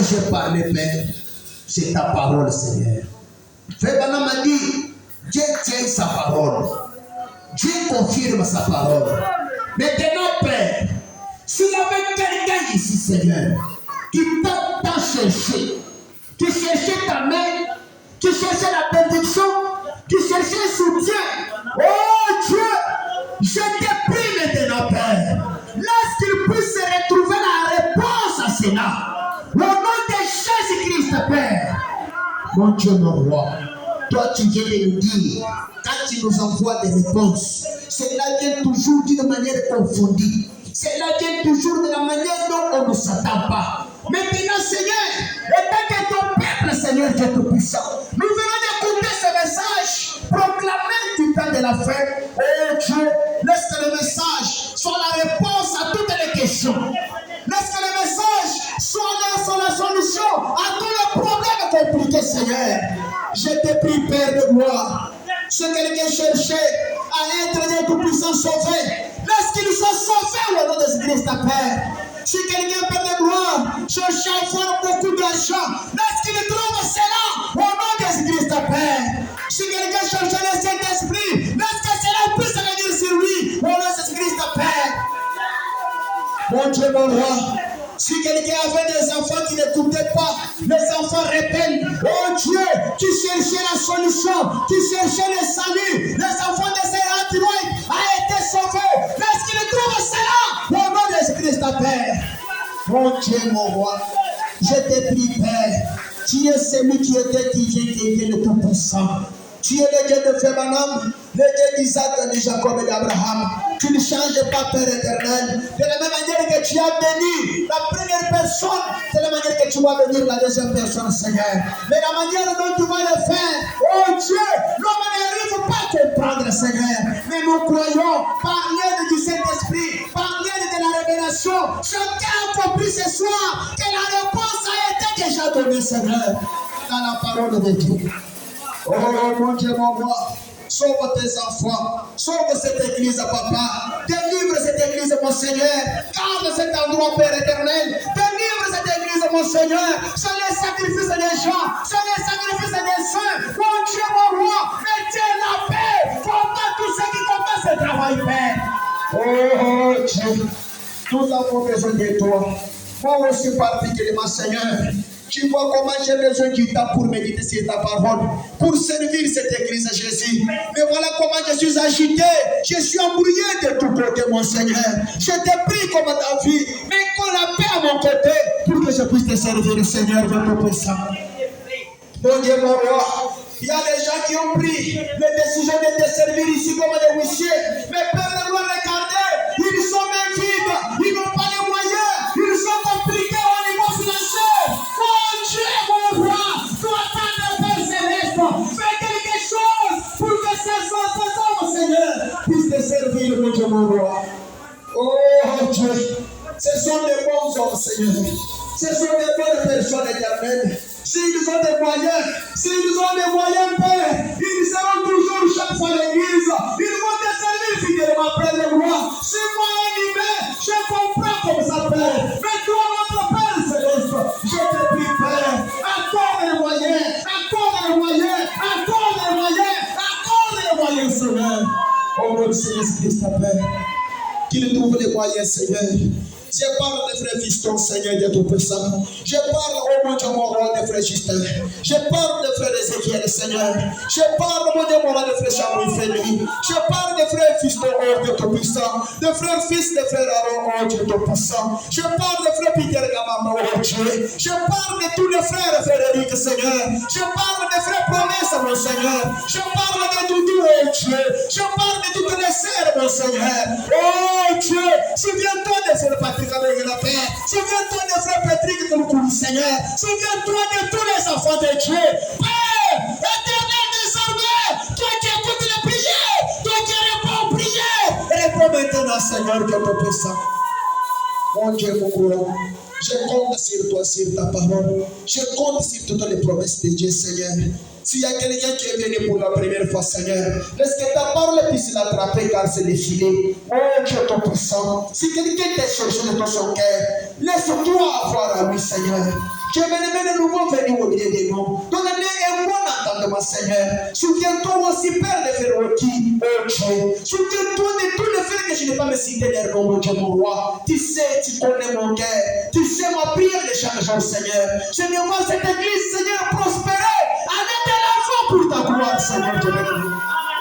que j'ai parlé, Père, c'est ta parole, Seigneur. Frère Branham m'a dit, Dieu tient sa parole. Dieu confirme sa parole. Maintenant, Père, s'il y avait quelqu'un ici, Seigneur, qui t'a cherché, qui cherchait ta main, qui cherchait la bénédiction, qui cherchait le soutien, oh Dieu, je te prie maintenant, Père, laisse qu'il puisse se retrouver la réponse à cela. Au nom de Jésus-Christ, Père. Mon Dieu, mon roi, toi tu viens de nous dire, quand tu nous envoies des réponses, cela vient toujours d'une manière confondue. Cela vient toujours de la manière dont on ne s'attend pas. Maintenant, Seigneur, étant que ton peuple, Seigneur Dieu Tout-Puissant, nous venons d'écouter ce message proclamé du temps de la fin. Oh Dieu, laisse que le message soit la réponse à toutes les questions. Laisse que le message soit la solution à tous les problèmes compliqués, Seigneur. Je te prie, Père de gloire. Si quelqu'un cherchait à être Dieu Tout-Puissant sauvé, laisse qu'il soit sauvé au nom de Jésus-Christ, Père. Si quelqu'un, Père de gloire, cherche à avoir beaucoup d'argent, laisse qu'il trouve cela au nom de Jésus-Christ, Père. Si quelqu'un cherche le Saint-Esprit, laisse que cela puisse venir sur lui au nom de Jésus-Christ, Père. Mon Dieu, mon roi, si quelqu'un avait des enfants qui n'écoutaient pas, les enfants rebelles, oh Dieu, qui cherchait la solution, qui cherchait le salut, les enfants de ces androïdes ont été sauvés. Laisse qu'ils trouvent cela au nom de Jésus-Christ, Père. Mon Dieu, mon roi, je te prie, Père, tu es celui qui était, qui vient, qui est le Tout-Puissant. Tu es le Dieu de Frère Branham, le Dieu d'Isaac, de Jacob et d'Abraham. Tu ne changes pas, Père éternel. De la même manière que tu as béni la première personne, c'est la manière que tu vas bénir la deuxième personne, Seigneur. Mais la manière dont tu vas le faire, oh Dieu, l'homme n'arrive pas à comprendre, Seigneur. Mais nous croyons, par l'aide du Saint-Esprit, par l'aide de la révélation, chacun a compris ce soir que la réponse a été déjà donnée, Seigneur, dans la parole de Dieu. Oh mon Dieu, mon roi, sauve tes enfants, sauve cette église, papa, délivre cette église, mon Seigneur, garde cet endroit, Père éternel, délivre cette église, mon Seigneur, sur les sacrifices des gens, sur les sacrifices des saints, mon Dieu, mon roi, mettez la paix, combat tous ceux qui combattent ce travail, Père. Oh Dieu, nous avons besoin de toi, moi aussi particulièrement, Seigneur. Tu vois comment j'ai besoin du temps pour méditer sur ta parole, pour servir cette église, Jésus. Mais voilà comment je suis agité, je suis embrouillé de tous côtés, mon Seigneur. Je te prie comme David, mais qu'on la paix à mon côté, pour que je puisse te servir, Seigneur, de ton puissant. Mon Dieu, mon roi, il y a des gens qui ont pris la décision de te servir ici comme des huissiers. Mais Père de gloire, regardez, ils sont même vides, ils n'ont pas les moyens, ils sont compliqués au niveau financier. Mon Dieu, mon roi, toi, Père Céleste, fais quelque chose pour que ces hommes, Seigneur, puissent te servir, mon Dieu, mon roi. Oh Dieu, ce sont des bons hommes, Seigneur. Ce sont des bonnes personnes éternelles. S'ils ont des moyens, Père, ils seront toujours chaque fois à l'église. Ils vont te servir fidèlement, Père de gloire. Si moi animé, je comprends comme ça, Père. Mais toi, notre Père Céleste, je te prie, Père, accorde les moyens, Seigneur. Oh mon Seigneur Christ, Père, qu'il trouve les moyens, Seigneur. Je parle de frère Fiston, Seigneur de Tout-Puissant. Je parle au mon Dieu, mon roi, de frère Justin. Je parle de frère Ézéchiel, Seigneur. Je parle, mon Dieu, mon roi, de frère Chamouille Féli. Je parle de frère Fiston, oh Dieu Tout-Puissant. De frère fils, de frère Aaron, oh Dieu Tout-Puissant. Je parle de frère Peter Gamama, oh Dieu. Je parle de tous les frères Frédéric, Seigneur. Je parle de frère Promesse, mon Seigneur. Je parle de Doudou, oh Dieu. Je parle de toutes les sœurs, mon Seigneur. Oh Dieu, souviens-toi de frère Patrick avec la paix. Souviens-toi de frère Patrick de l'Oukouli, Seigneur. Souviens-toi de tous les enfants de Dieu. Père, éternel désormais, toi qui écoutes les prières, toi qui réponds aux prières, réponds maintenant, Seigneur, que tu puissant. Mon Dieu, mon roi, je compte sur toi, sur ta parole. Je compte sur toutes les promesses de Dieu, Seigneur. S'il y a quelqu'un qui est venu pour la première fois, Seigneur, laisse que ta parole puisse l'attraper car c'est défilé. Oh Dieu tout puissant. Si quelqu'un t'a cherché de ton son cœur, Laisse-toi avoir à lui, Seigneur. Je vais de nouveau venir au milieu des noms. Donne-les un bon entendement, Seigneur. Souviens-toi aussi, Père, de faire qui, oh Dieu. Souviens-toi de tout le fait que je n'ai pas me cité leur nom, mon Dieu, mon roi. Tu sais, tu connais mon cœur. Tu sais ma prière de chaque jour, Seigneur. Je me vois cette église, Seigneur, prospérer. Avec de l'argent pour ta gloire, Seigneur.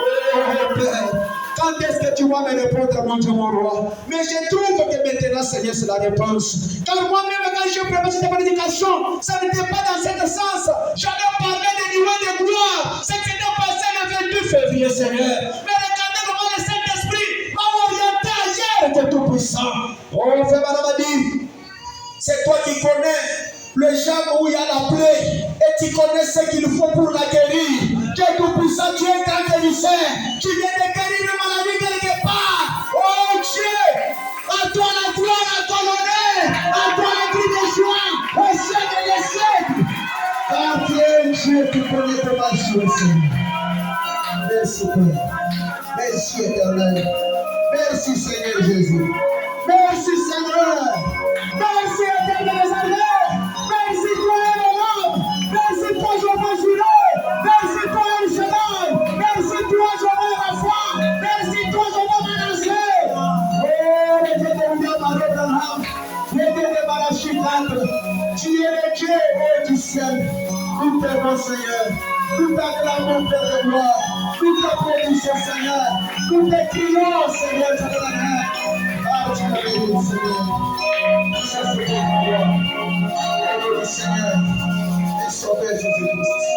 Oh, Père. Quand est-ce que tu vas me répondre, mon Dieu, mon roi? Mais je trouve que maintenant, Seigneur, c'est la réponse. Car moi-même, quand je prépare cette prédication, ça n'était pas dans ce sens. J'allais parler des niveaux de gloire. C'est ce qui s'est passé le 22 février, Seigneur. Mais regardez comment le Saint-Esprit m'a orienté ailleurs que tout-puissant. Oh, Frère Madame, c'est toi qui connais le genre où il y a la plaie et tu connais ce qu'il faut pour la guérir. Dieu tout-puissant, tu es grand guérisseur. Tu viens de guérir une maladie quelque part. Oh Dieu, à toi la gloire, à toi l'honneur, à toi le cri de joie, au siècle des siècles. Car tu es Dieu qui connaît tes marches, Seigneur. Merci Père. Merci Éternel. Merci Seigneur Jésus. Merci Seigneur. Merci Éternel des armées. Merci toi l'homme. Merci toi Jehovah Jireh. Merci toi El Shaddai. Merci toi Jehovah Rapha. Merci toi Jehovah Manasseh. Oh, le Dieu de Dieu Abraham. Le Dieu de Malachie. Tu es le Dieu, oh, du ciel. Tout est bon Seigneur. Tout acclame Père de gloire. Tout applaudissement Seigneur. Tout est criant Seigneur de la terre. Ah, tu m'as béni Seigneur. Ça c'est pour toi. Oh Seigneur. Et sauver Jésus-Christ.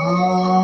Ah.